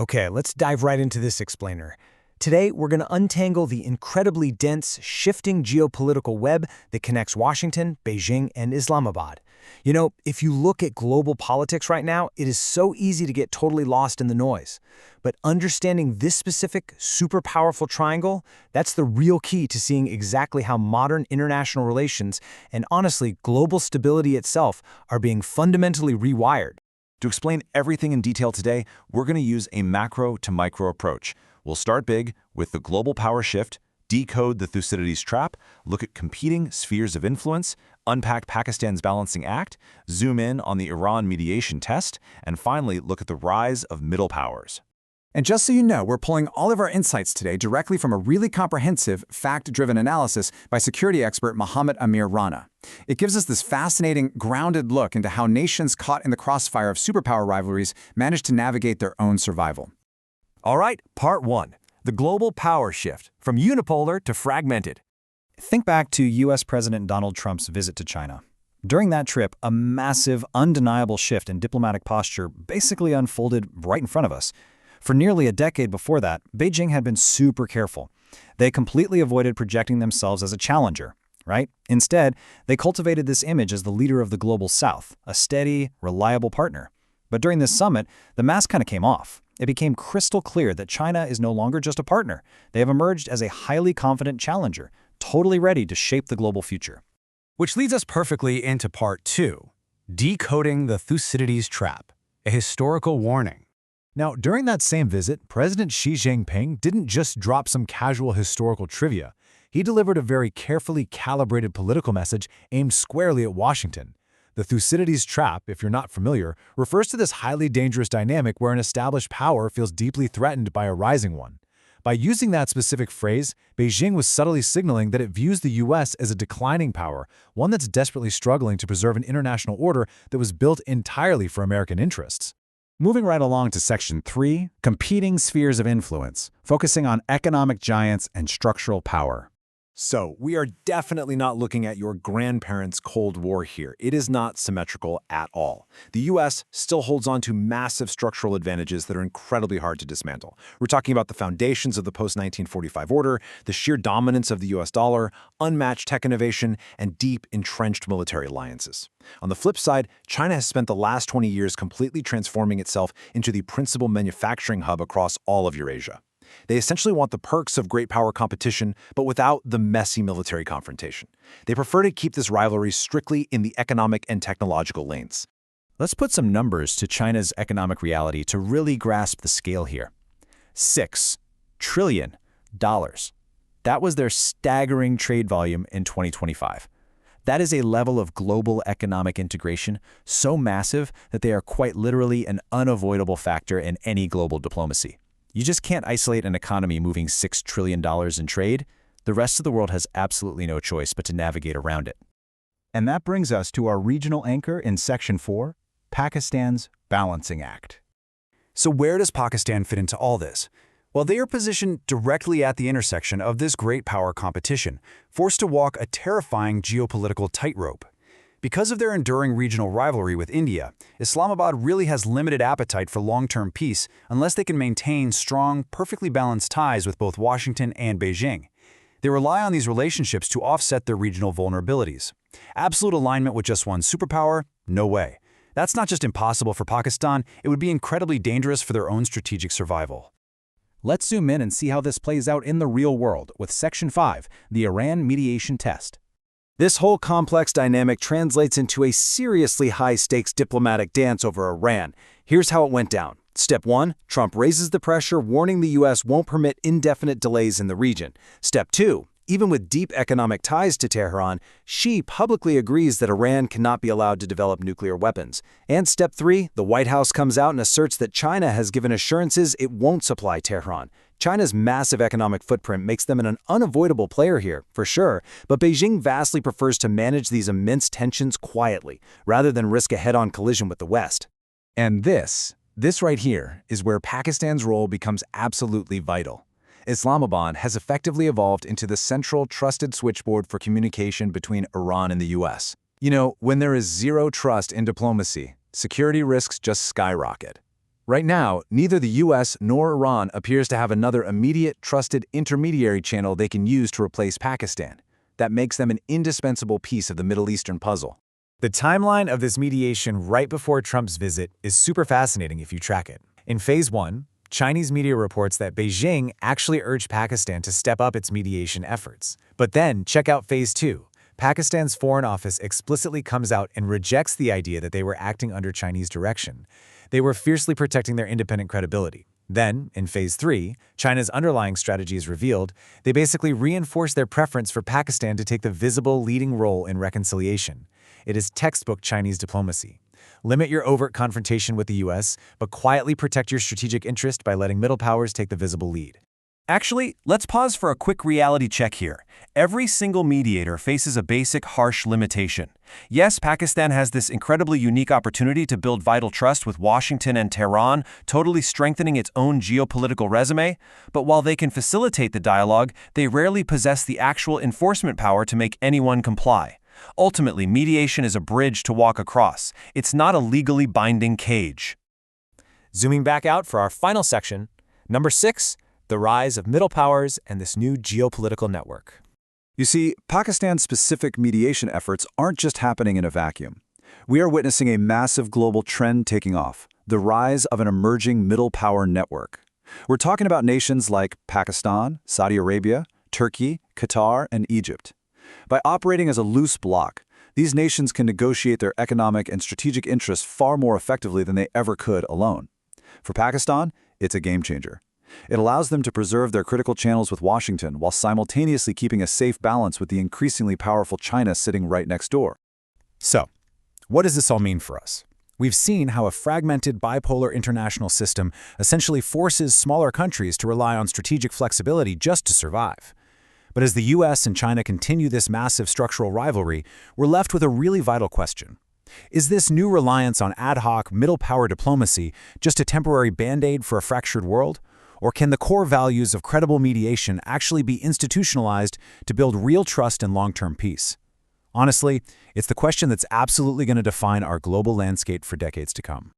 Okay, let's dive right into this explainer. Today, we're going to untangle the incredibly dense, shifting geopolitical web that connects Washington, Beijing, and Islamabad. You know, if you look at global politics right now, it is so easy to get totally lost in the noise. But understanding this specific, super powerful triangle, that's the real key to seeing exactly how modern international relations and honestly, global stability itself are being fundamentally rewired. To explain everything in detail today, we're going to use a macro to micro approach. We'll start big with the global power shift, decode the Thucydides trap, look at competing spheres of influence, unpack Pakistan's balancing act, zoom in on the Iran mediation test, and finally look at the rise of middle powers. And just so you know, we're pulling all of our insights today directly from a really comprehensive, fact-driven analysis by security expert Mohammed Amir Rana. It gives us this fascinating, grounded look into how nations caught in the crossfire of superpower rivalries manage to navigate their own survival. All right, part one, the global power shift, from unipolar to fragmented. Think back to U.S. President Donald Trump's visit to China. During that trip, a massive, undeniable shift in diplomatic posture basically unfolded right in front of us. For nearly a decade before that, Beijing had been super careful. They completely avoided projecting themselves as a challenger, right? Instead, they cultivated this image as the leader of the global south, a steady, reliable partner. But during this summit, the mask kind of came off. It became crystal clear that China is no longer just a partner. They have emerged as a highly confident challenger, totally ready to shape the global future. Which leads us perfectly into part two, decoding the Thucydides trap, a historical warning. Now, during that same visit, President Xi Jinping didn't just drop some casual historical trivia. He delivered a very carefully calibrated political message aimed squarely at Washington. The Thucydides trap, if you're not familiar, refers to this highly dangerous dynamic where an established power feels deeply threatened by a rising one. By using that specific phrase, Beijing was subtly signaling that it views the U.S. as a declining power, one that's desperately struggling to preserve an international order that was built entirely for American interests. Moving right along to Section 3, Competing Spheres of Influence, focusing on economic giants and structural power. So, we are definitely not looking at your grandparents' Cold War here. It is not symmetrical at all. The U.S. still holds on to massive structural advantages that are incredibly hard to dismantle. We're talking about the foundations of the post-1945 order, the sheer dominance of the U.S. dollar, unmatched tech innovation, and deep, entrenched military alliances. On the flip side, China has spent the last 20 years completely transforming itself into the principal manufacturing hub across all of Eurasia. They essentially want the perks of great power competition, but without the messy military confrontation. They prefer to keep this rivalry strictly in the economic and technological lanes. Let's put some numbers to China's economic reality to really grasp the scale here. $6 trillion. That was their staggering trade volume in 2025. That is a level of global economic integration so massive that they are quite literally an unavoidable factor in any global diplomacy. You just can't isolate an economy moving $6 trillion in trade. The rest of the world has absolutely no choice but to navigate around it. And that brings us to our regional anchor in Section 4, Pakistan's Balancing Act. So where does Pakistan fit into all this? Well, they are positioned directly at the intersection of this great power competition, forced to walk a terrifying geopolitical tightrope. Because of their enduring regional rivalry with India, Islamabad really has limited appetite for long-term peace unless they can maintain strong, perfectly balanced ties with both Washington and Beijing. They rely on these relationships to offset their regional vulnerabilities. Absolute alignment with just one superpower? No way. That's not just impossible for Pakistan, it would be incredibly dangerous for their own strategic survival. Let's zoom in and see how this plays out in the real world with Section 5, the Iran mediation test. This whole complex dynamic translates into a seriously high-stakes diplomatic dance over Iran. Here's how it went down. Step 1, Trump raises the pressure, warning the U.S. won't permit indefinite delays in the region. Step 2, even with deep economic ties to Tehran, Xi publicly agrees that Iran cannot be allowed to develop nuclear weapons. And Step 3, the White House comes out and asserts that China has given assurances it won't supply Tehran. China's massive economic footprint makes them an unavoidable player here, for sure, but Beijing vastly prefers to manage these immense tensions quietly, rather than risk a head-on collision with the West. And this right here is where Pakistan's role becomes absolutely vital. Islamabad has effectively evolved into the central trusted switchboard for communication between Iran and the U.S. You know, when there is zero trust in diplomacy, security risks just skyrocket. Right now, neither the US nor Iran appears to have another immediate, trusted intermediary channel they can use to replace Pakistan. That makes them an indispensable piece of the Middle Eastern puzzle. The timeline of this mediation right before Trump's visit is super fascinating if you track it. In Phase 1, Chinese media reports that Beijing actually urged Pakistan to step up its mediation efforts. But then, check out Phase 2. Pakistan's Foreign Office explicitly comes out and rejects the idea that they were acting under Chinese direction. They were fiercely protecting their independent credibility. Then, in Phase 3, China's underlying strategy is revealed. They basically reinforce their preference for Pakistan to take the visible leading role in reconciliation. It is textbook Chinese diplomacy. Limit your overt confrontation with the US, but quietly protect your strategic interest by letting middle powers take the visible lead. Actually, let's pause for a quick reality check here. Every single mediator faces a basic, harsh limitation. Yes, Pakistan has this incredibly unique opportunity to build vital trust with Washington and Tehran, totally strengthening its own geopolitical resume. But while they can facilitate the dialogue, they rarely possess the actual enforcement power to make anyone comply. Ultimately, mediation is a bridge to walk across. It's not a legally binding cage. Zooming back out for our final section, number 6, the rise of middle powers and this new geopolitical network. You see, Pakistan's specific mediation efforts aren't just happening in a vacuum. We are witnessing a massive global trend taking off, the rise of an emerging middle power network. We're talking about nations like Pakistan, Saudi Arabia, Turkey, Qatar, and Egypt. By operating as a loose bloc, these nations can negotiate their economic and strategic interests far more effectively than they ever could alone. For Pakistan, it's a game changer. It allows them to preserve their critical channels with Washington while simultaneously keeping a safe balance with the increasingly powerful China sitting right next door. So, what does this all mean for us? We've seen how a fragmented bipolar international system essentially forces smaller countries to rely on strategic flexibility just to survive. But as the US and China continue this massive structural rivalry, we're left with a really vital question. Is this new reliance on ad hoc, middle power diplomacy just a temporary band-aid for a fractured world? Or can the core values of credible mediation actually be institutionalized to build real trust and long-term peace? Honestly, it's the question that's absolutely going to define our global landscape for decades to come.